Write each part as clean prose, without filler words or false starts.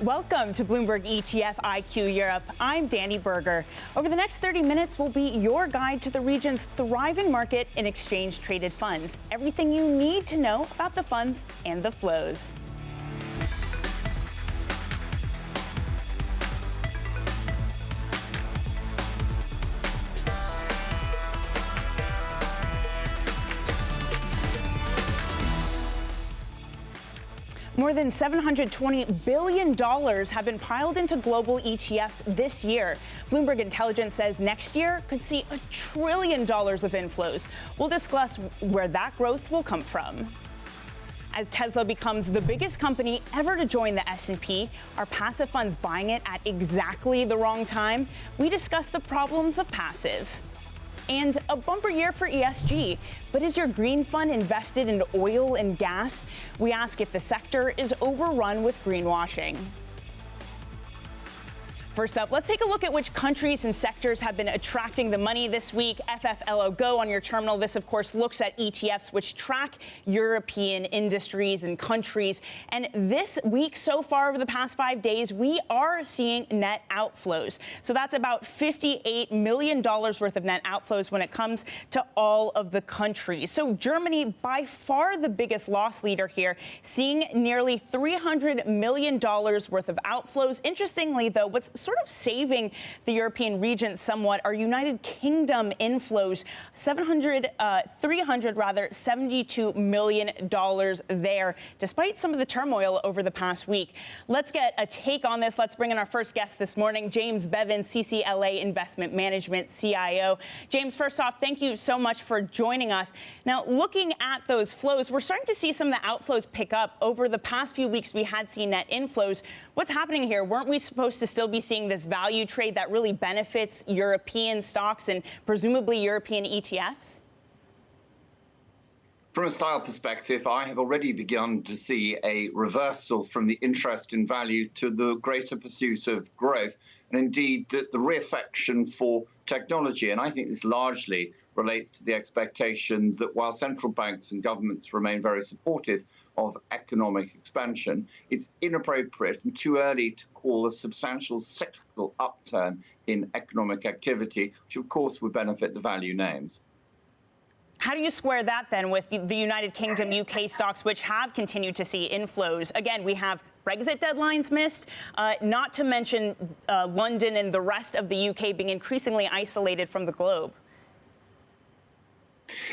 Welcome to Bloomberg ETF IQ Europe. I'm Dani Burger. Over the next 30 minutes will be your guide to the region's thriving market in exchange-traded funds. Everything you need to know about the funds and the flows. More than $720 billion have been piled into global ETFs this year. Bloomberg Intelligence says next year could see $1 trillion of inflows. We'll discuss where that growth will come from. As Tesla becomes the biggest company ever to join the S&P, are passive funds buying it at exactly the wrong time? We discuss the problems of passive. And a bumper year for ESG. But is your green fund invested in oil and gas? We ask if the sector is overrun with greenwashing. First up, let's take a look at which countries and sectors have been attracting the money this week. FFLO Go on your terminal. This, of course, looks at ETFs which track European industries and countries. And this week, so far over the past 5 days, we are seeing net outflows. So that's about $58 million worth of net outflows when it comes to all of the countries. So Germany, by far the biggest loss leader here, seeing nearly $300 million worth of outflows. Interestingly, though, what's sort of saving the European region somewhat are United Kingdom inflows, $72 million there, despite some of the turmoil over the past week. Let's get a take on this. Let's bring in our first guest this morning, James Bevan, CCLA Investment Management CIO. James, first off, thank you so much for joining us. Now, looking at those flows, we're starting to see some of the outflows pick up. Over the past few weeks, we had seen net inflows. What's happening here? Weren't we supposed to still be seeing this value trade that really benefits European stocks and presumably European ETFs? From a style perspective, I have already begun to see a reversal from the interest in value to the greater pursuit of growth, and indeed the reaffection for technology. And I think this largely relates to the expectation that while central banks and governments remain very supportive of economic expansion, it's inappropriate and too early to call a substantial cyclical upturn in economic activity, which of course would benefit the value names. How do you square that then with the United Kingdom, UK stocks, which have continued to see inflows? Again, we have Brexit deadlines missed, not to mention London and the rest of the UK being increasingly isolated from the globe.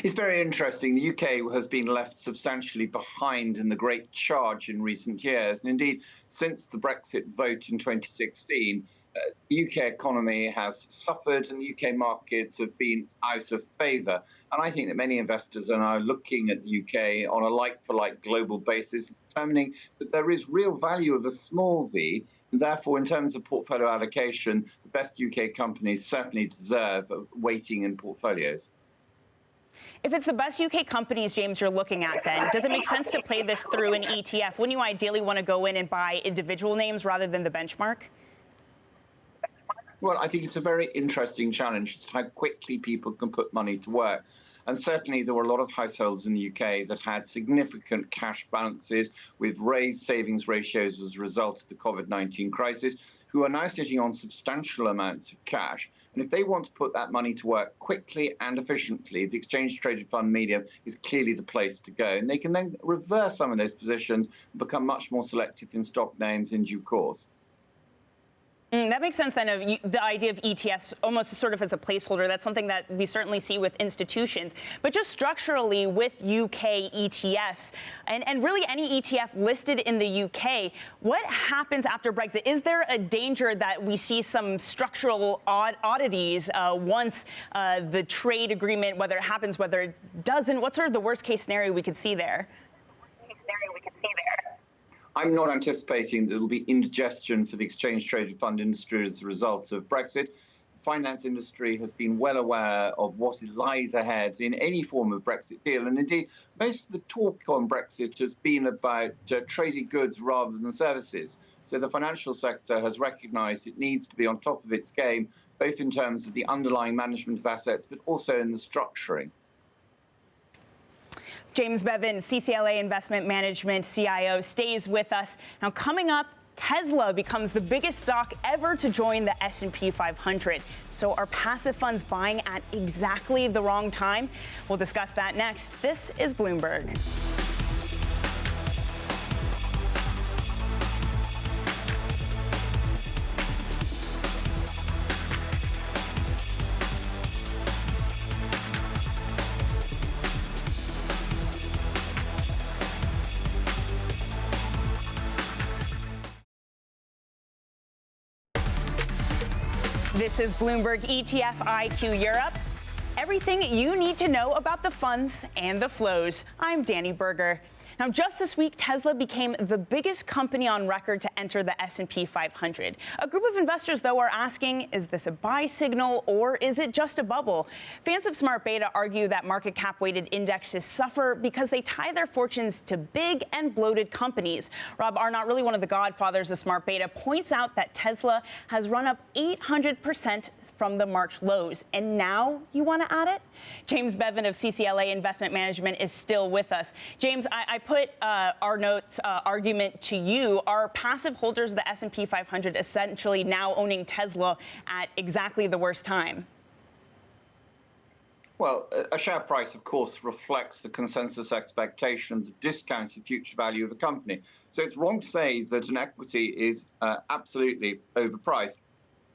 It's very interesting. The UK has been left substantially behind in the great charge in recent years. And indeed, since the Brexit vote in 2016, the UK economy has suffered and the UK markets have been out of favour. And I think that many investors are now looking at the UK on a like-for-like global basis, determining that there is real value of a small v. And therefore, in terms of portfolio allocation, the best UK companies certainly deserve a weighting in portfolios. If it's the best UK companies, James, you're looking at, then does it make sense to play this through an ETF? Wouldn't you ideally want to go in and buy individual names rather than the benchmark? Well, I think it's a very interesting challenge. It's how quickly people can put money to work. And certainly there were a lot of households in the UK that had significant cash balances with raised savings ratios as a result of the COVID-19 crisis, who are now sitting on substantial amounts of cash. And if they want to put that money to work quickly and efficiently, the exchange-traded fund medium is clearly the place to go. And they can then reverse some of those positions and become much more selective in stock names in due course. That makes sense then, of the idea of ETFs almost sort of as a placeholder. That's something that we certainly see with institutions. But just structurally with UK ETFs and really any ETF listed in the UK, what happens after Brexit? Is there a danger that we see some structural oddities once the trade agreement, whether it happens, whether it doesn't? What's sort of the worst case scenario we could see there? I'm not anticipating that there will be indigestion for the exchange-traded fund industry as a result of Brexit. The finance industry has been well aware of what lies ahead in any form of Brexit deal. And indeed, most of the talk on Brexit has been about trading goods rather than services. So the financial sector has recognised it needs to be on top of its game, both in terms of the underlying management of assets, but also in the structuring. James Bevan, CCLA Investment Management CIO, stays with us. Now, coming up, Tesla becomes the biggest stock ever to join the S&P 500. So are passive funds buying at exactly the wrong time? We'll discuss that next. This is Bloomberg. This is Bloomberg ETF IQ Europe. Everything you need to know about the funds and the flows. I'm Dani Burger. Now, just this week, Tesla became the biggest company on record to enter the S&P 500. A group of investors, though, are asking, is this a buy signal or is it just a bubble? Fans of smart beta argue that market cap-weighted indexes suffer because they tie their fortunes to big and bloated companies. Rob Arnott, really one of the godfathers of smart beta, points out that Tesla has run up 800% from the March lows. And now you want to add it? James Bevan of CCLA Investment Management is still with us. James, I put Arnott's argument to you. Are passive holders of the S&P 500 essentially now owning Tesla at exactly the worst time? Well, a share price, of course, reflects the consensus expectation that discounts the future value of a company. So it's wrong to say that an equity is absolutely overpriced.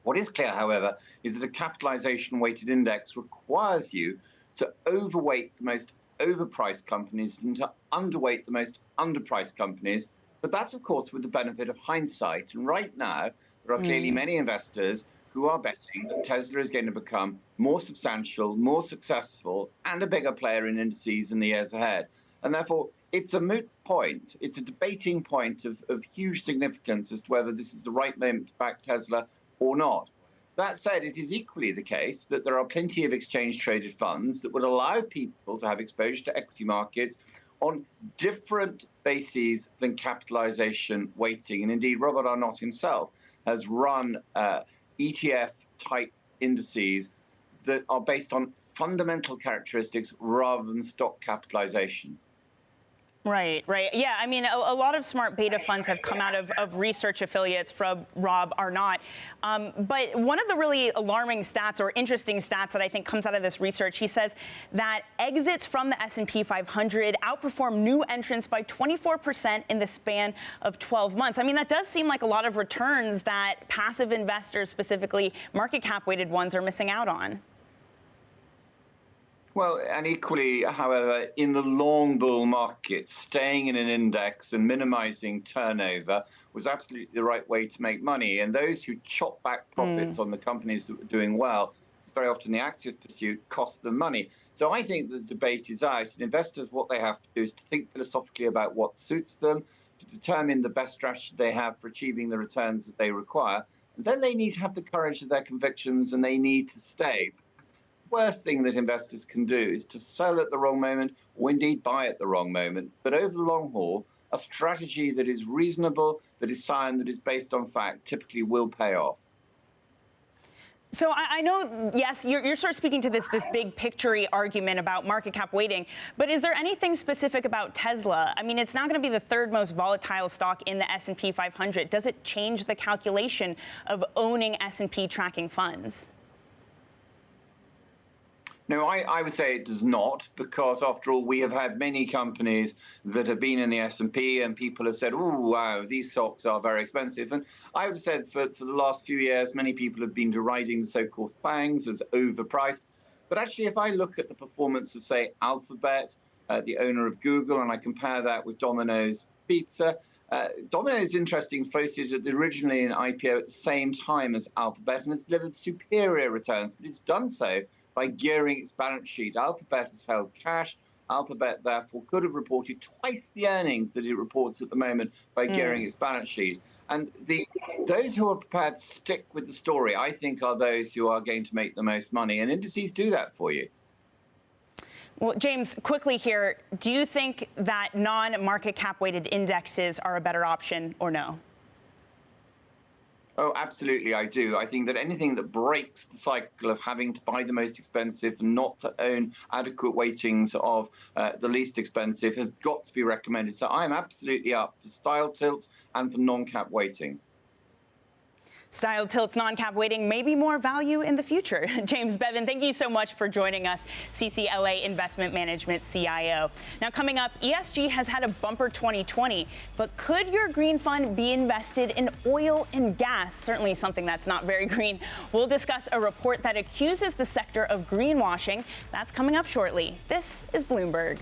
What is clear, however, is that a capitalization-weighted index requires you to overweight the most overpriced companies and to underweight the most underpriced companies. But that's, of course, with the benefit of hindsight. And right now, there are clearly many investors who are betting that Tesla is going to become more substantial, more successful, and a bigger player in indices in the years ahead. And therefore, it's a moot point. It's a debating point of huge significance as to whether this is the right moment to back Tesla or not. That said, it is equally the case that there are plenty of exchange-traded funds that would allow people to have exposure to equity markets on different bases than capitalization weighting. And indeed, Robert Arnott himself has run ETF-type indices that are based on fundamental characteristics rather than stock capitalization. Right. Yeah, I mean, a lot of smart beta funds have come out of research affiliates from Rob Arnott. But one of the really alarming stats or interesting stats that I think comes out of this research, he says that exits from the S&P 500 outperform new entrants by 24% in the span of 12 months. I mean, that does seem like a lot of returns that passive investors, specifically market cap weighted ones, are missing out on. Well, and equally, however, in the long bull market, staying in an index and minimizing turnover was absolutely the right way to make money. And those who chop back profits on the companies that were doing well, very often the active pursuit costs them money. So I think the debate is out. And investors, what they have to do is to think philosophically about what suits them, to determine the best strategy they have for achieving the returns that they require. And then they need to have the courage of their convictions and they need to stay. Worst thing that investors can do is to sell at the wrong moment or indeed buy at the wrong moment. But over the long haul, a strategy that is reasonable, that is sound, that is based on fact, typically will pay off. So I know, yes, you're sort of speaking to this big picture-y argument about market cap weighting, but is there anything specific about Tesla? I mean, it's now going to be the third most volatile stock in the S&P 500. Does it change the calculation of owning S&P tracking funds? No, I would say it does not, because after all, we have had many companies that have been in the S&P and people have said, oh, wow, these stocks are very expensive. And I would have said for the last few years, many people have been deriding the so-called FANGs as overpriced. But actually, if I look at the performance of, say, Alphabet, the owner of Google, and I compare that with Domino's Pizza, Domino's, interesting, floated originally an IPO at the same time as Alphabet and has delivered superior returns, but it's done so by gearing its balance sheet. Alphabet has held cash. Alphabet, therefore, could have reported twice the earnings that it reports at the moment by gearing its balance sheet. And those who are prepared to stick with the story, I think, are those who are going to make the most money. And indices do that for you. Well, James, quickly here, do you think that non-market cap weighted indexes are a better option or no? Oh, absolutely, I do. I think that anything that breaks the cycle of having to buy the most expensive and not to own adequate weightings of the least expensive has got to be recommended. So I'm absolutely up for style tilts and for non-cap weighting. Style tilts, non-cap weighting, maybe more value in the future. James Bevan, thank you so much for joining us, CCLA Investment Management CIO. Now, coming up, ESG has had a bumper 2020, but could your green fund be invested in oil and gas? Certainly something that's not very green. We'll discuss a report that accuses the sector of greenwashing. That's coming up shortly. This is Bloomberg.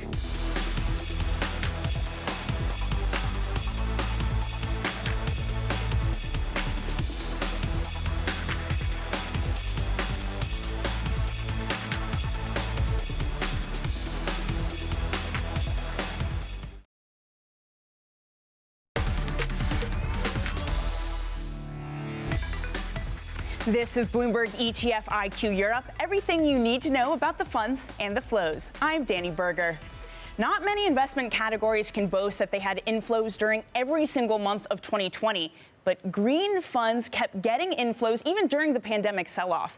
This is Bloomberg ETF IQ Europe, everything you need to know about the funds and the flows. I'm Dani Burger. Not many investment categories can boast that they had inflows during every single month of 2020, but green funds kept getting inflows even during the pandemic sell-off.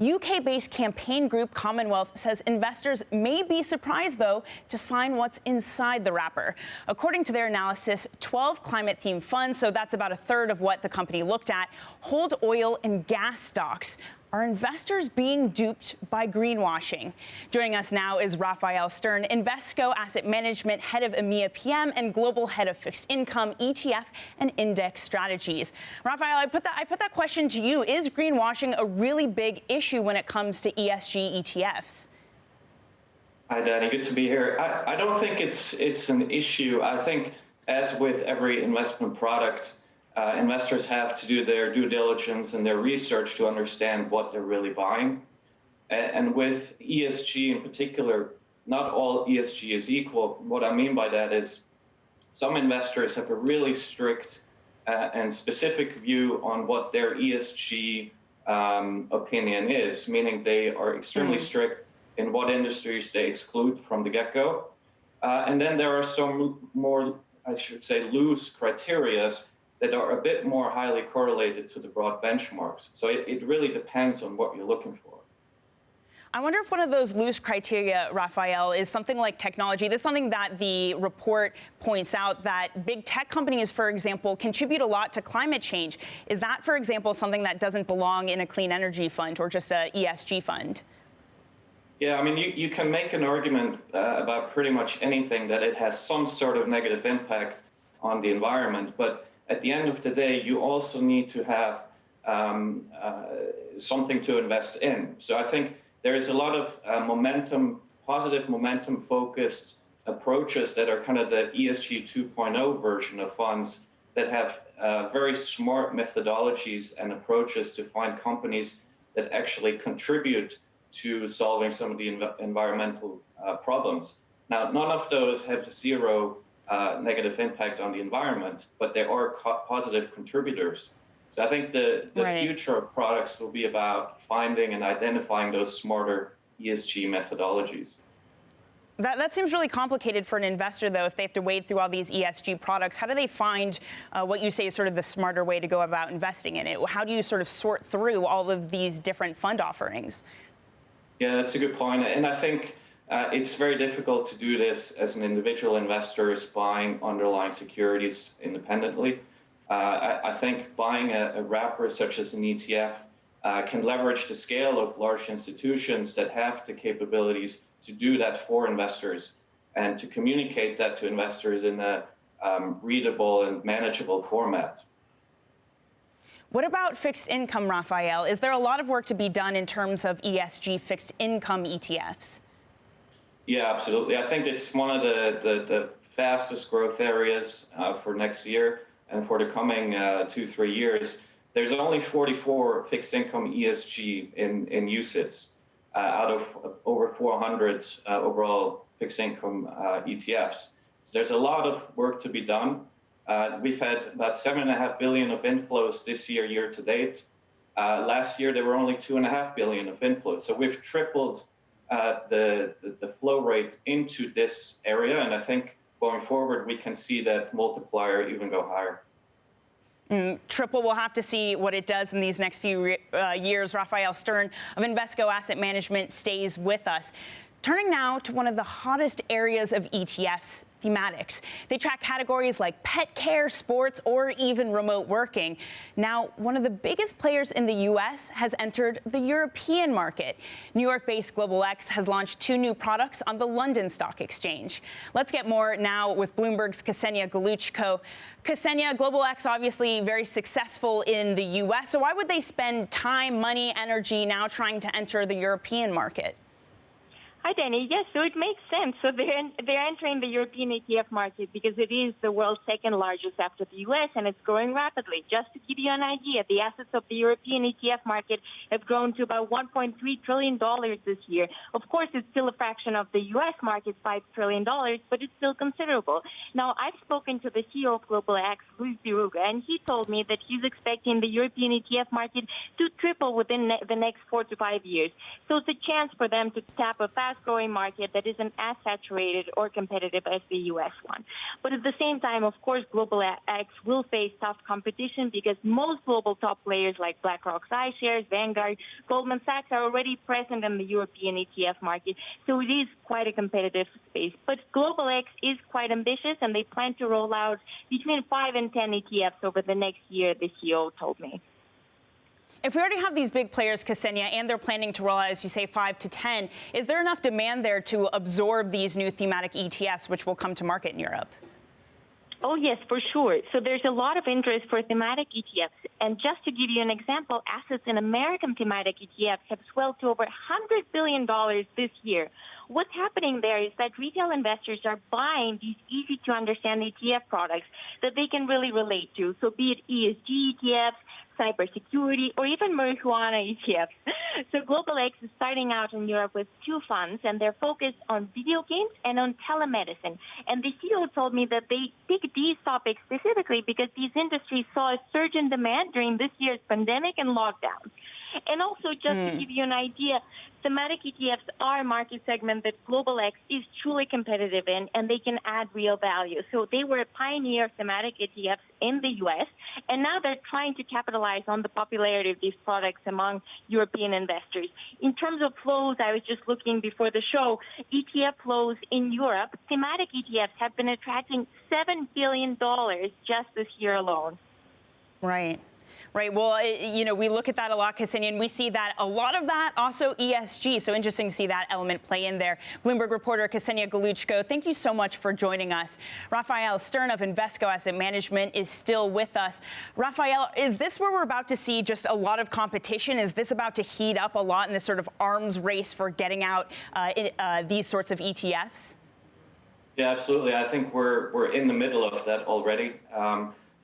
UK-based campaign group Commonwealth says investors may be surprised, though, to find what's inside the wrapper. According to their analysis, 12 climate-themed funds, so that's about a third of what the company looked at, hold oil and gas stocks. Are investors being duped by greenwashing? Joining us now is Raphael Stern, Invesco Asset Management Head of EMEA PM and Global Head of Fixed Income, ETF, and Index Strategies. Raphael, I put that question to you. Is greenwashing a really big issue when it comes to ESG ETFs? Hi, Dani. Good to be here. I don't think it's an issue. I think, as with every investment product, investors have to do their due diligence and their research to understand what they're really buying. And with ESG in particular, not all ESG is equal. What I mean by that is some investors have a really strict and specific view on what their ESG opinion is, meaning they are extremely strict in what industries they exclude from the get-go. And then there are some more, I should say, loose criteria that are a bit more highly correlated to the broad benchmarks. So it really depends on what you're looking for. I wonder if one of those loose criteria, Raphael, is something like technology. This is something that the report points out, that big tech companies, for example, contribute a lot to climate change. Is that, for example, something that doesn't belong in a clean energy fund or just a ESG fund? Yeah, I mean, you can make an argument about pretty much anything that it has some sort of negative impact on the environment. But at the end of the day, you also need to have something to invest in. So I think there is a lot of positive momentum-focused approaches that are kind of the ESG 2.0 version of funds that have very smart methodologies and approaches to find companies that actually contribute to solving some of the environmental problems. Now, none of those have zero negative impact on the environment, but they are positive contributors. So I think the future of products will be about finding and identifying those smarter ESG methodologies. That seems really complicated for an investor, though, if they have to wade through all these ESG products. How do they find what you say is sort of the smarter way to go about investing in it? How do you sort of sort through all of these different fund offerings? Yeah, that's a good point. And I think it's very difficult to do this as an individual investor buying underlying securities independently. I think buying a wrapper such as an ETF can leverage the scale of large institutions that have the capabilities to do that for investors and to communicate that to investors in a readable and manageable format. What about fixed income, Raphael? Is there a lot of work to be done in terms of ESG fixed income ETFs? Yeah, absolutely. I think it's one of the fastest growth areas for next year and for the coming 2-3 years. There's only 44 fixed income ESG in UCITS out of over 400 overall fixed income ETFs. So there's a lot of work to be done. We've had about $7.5 billion of inflows this year to date. Last year, there were only $2.5 billion of inflows. So we've tripled the flow rate into this area. And I think going forward, we can see that multiplier even go higher. Triple, we'll have to see what it does in these next few years. Raphael Stern of Invesco Asset Management stays with us. Turning now to one of the hottest areas of ETFs, thematics. They track categories like pet care, sports, or even remote working. Now, one of the biggest players in the U.S. has entered the European market. New York-based Global X has launched 2 new products on the London Stock Exchange. Let's get more now with Bloomberg's Ksenia Galuchko. Ksenia, Global X obviously very successful in the U.S., so why would they spend time, money, energy now trying to enter the European market? Hi, Dani. Yes, so it makes sense. So they're entering the European ETF market because it is the world's second largest after the U.S., and it's growing rapidly. Just to give you an idea, the assets of the European ETF market have grown to about $1.3 trillion this year. Of course, it's still a fraction of the U.S. market's $5 trillion, but it's still considerable. Now, I've spoken to the CEO of Global X, Dani Burger, and he told me that he's expecting the European ETF market to triple within the next 4 to 5 years. So it's a chance for them to tap a fast-growing market that isn't as saturated or competitive as the U.S. one. But at the same time, of course, Global X will face tough competition because most global top players like BlackRock's iShares, Vanguard, Goldman Sachs are already present in the European ETF market. So it is quite a competitive space. But Global X is quite ambitious, and they plan to roll out between 5 and 10 ETFs over the next year, the CEO told me. If we already have these big players, Ksenia, and they're planning to roll out, as you say, 5 to 10, is there enough demand there to absorb these new thematic ETFs, which will come to market in Europe? Oh, yes, for sure. So there's a lot of interest for thematic ETFs. And just to give you an example, assets in American thematic ETFs have swelled to over $100 billion this year. What's happening there is that retail investors are buying these easy-to-understand ETF products that they can really relate to. So be it ESG ETFs, cybersecurity, or even marijuana ETFs. So Global X is starting out in Europe with 2 funds, and they're focused on video games and on telemedicine. And the CEO told me that they picked these topics specifically because these industries saw a surge in demand during this year's pandemic and lockdown. And also, just to give you an idea, thematic ETFs are a market segment that Global X is truly competitive in, and they can add real value. So they were a pioneer of thematic ETFs in the U.S., and now they're trying to capitalize on the popularity of these products among European investors. In terms of flows, I was just looking before the show, ETF flows in Europe, thematic ETFs have been attracting $7 billion just this year alone. Right. Right. Well, you know, we look at that a lot, Ksenia, and we see that a lot of that also ESG. So interesting to see that element play in there. Bloomberg reporter Ksenia Galuchko, thank you so much for joining us. Raphael Stern of Invesco Asset Management is still with us. Raphael, is this where we're about to see just a lot of competition? Is this about to heat up a lot in this sort of arms race for getting out these sorts of ETFs? Yeah, absolutely. I think we're in the middle of that already.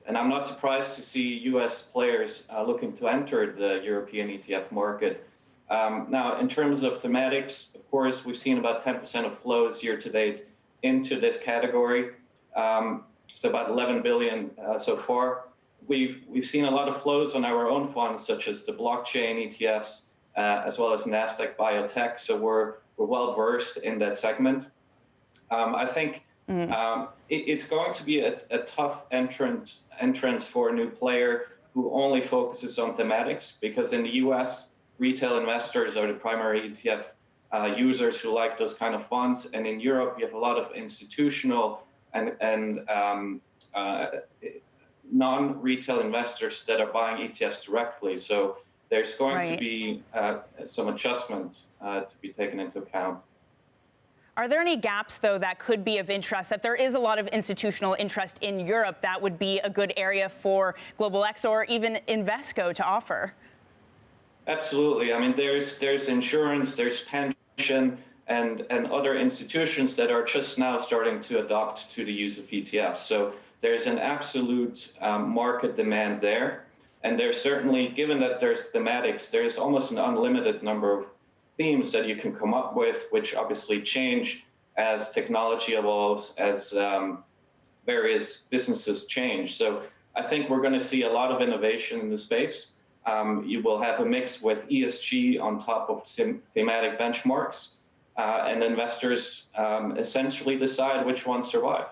And I'm not surprised to see U.S. players looking to enter the European ETF market. Now, in terms of thematics, of course, we've seen about 10% of flows year to date into this category. So about 11 billion so far. We've seen a lot of flows on our own funds, such as the blockchain ETFs, as well as NASDAQ Biotech. So we're well versed in that segment. I think it's going to be a tough entrance for a new player who only focuses on thematics, because in the US, retail investors are the primary ETF users who like those kind of funds. And in Europe, you have a lot of institutional and non-retail investors that are buying ETFs directly. So there's going to be some adjustment to be taken into account. Are there any gaps, though, that could be of interest, that there is a lot of institutional interest in Europe that would be a good area for Global X or even Invesco to offer? Absolutely. I mean, there's insurance, there's pension, and other institutions that are just now starting to adopt to the use of ETFs. So there's an absolute market demand there. And there's certainly, given that there's thematics, there's almost an unlimited number of themes that you can come up with, which obviously change as technology evolves, as various businesses change. So I think we're going to see a lot of innovation in the space. You will have a mix with ESG on top of thematic benchmarks, and investors essentially decide which ones survive.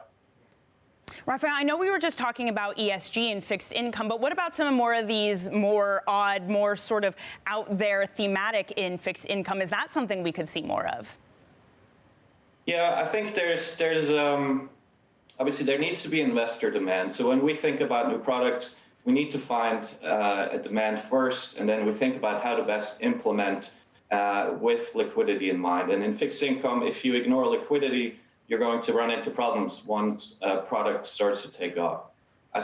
Rafael, I know we were just talking about ESG and fixed income, but what about some more of these more odd, more sort of out there thematic in fixed income? Is that something we could see more of? Yeah, I think there's obviously there needs to be investor demand. So when we think about new products, we need to find a demand first, and then we think about how to best implement with liquidity in mind. And in fixed income, if you ignore liquidity, you're going to run into problems once a product starts to take off.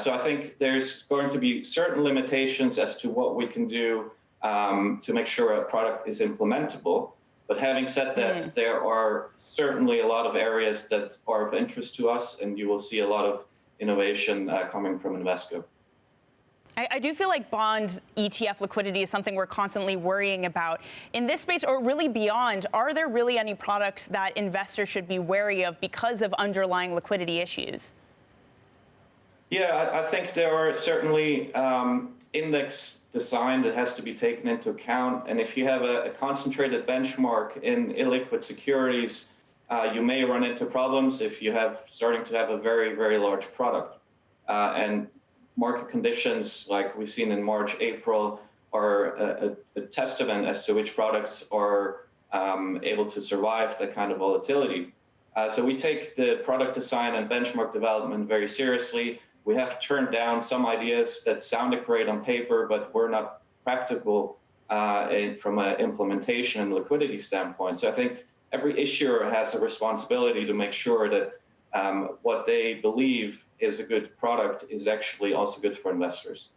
So I think there's going to be certain limitations as to what we can do to make sure a product is implementable. But having said that, there are certainly a lot of areas that are of interest to us, and you will see a lot of innovation coming from Invesco. I do feel like bond ETF liquidity is something we're constantly worrying about. In this space, or really beyond, are there really any products that investors should be wary of because of underlying liquidity issues? Yeah, I think there are certainly index design that has to be taken into account. And if you have a concentrated benchmark in illiquid securities, you may run into problems if you have starting to have a very, very large product. And market conditions like we've seen in March, April are a testament as to which products are able to survive that kind of volatility. So we take the product design and benchmark development very seriously. We have turned down some ideas that sounded great on paper, but were not practical from an implementation and liquidity standpoint. So I think every issuer has a responsibility to make sure that what they believe is a good product is actually also good for investors.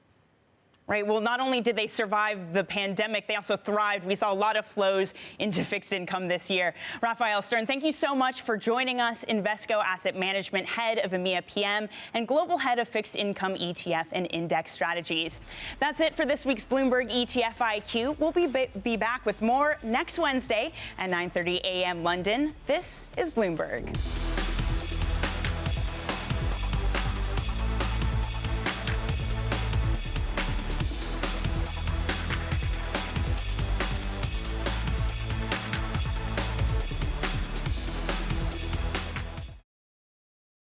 Right. Well, not only did they survive the pandemic, they also thrived. We saw a lot of flows into fixed income this year. Rafael Stern, thank you so much for joining us. Invesco Asset Management Head of EMEA PM and Global Head of Fixed Income ETF and Index Strategies. That's it for this week's Bloomberg ETF IQ. We'll be back with more next Wednesday at 9:30 a.m. London. This is Bloomberg.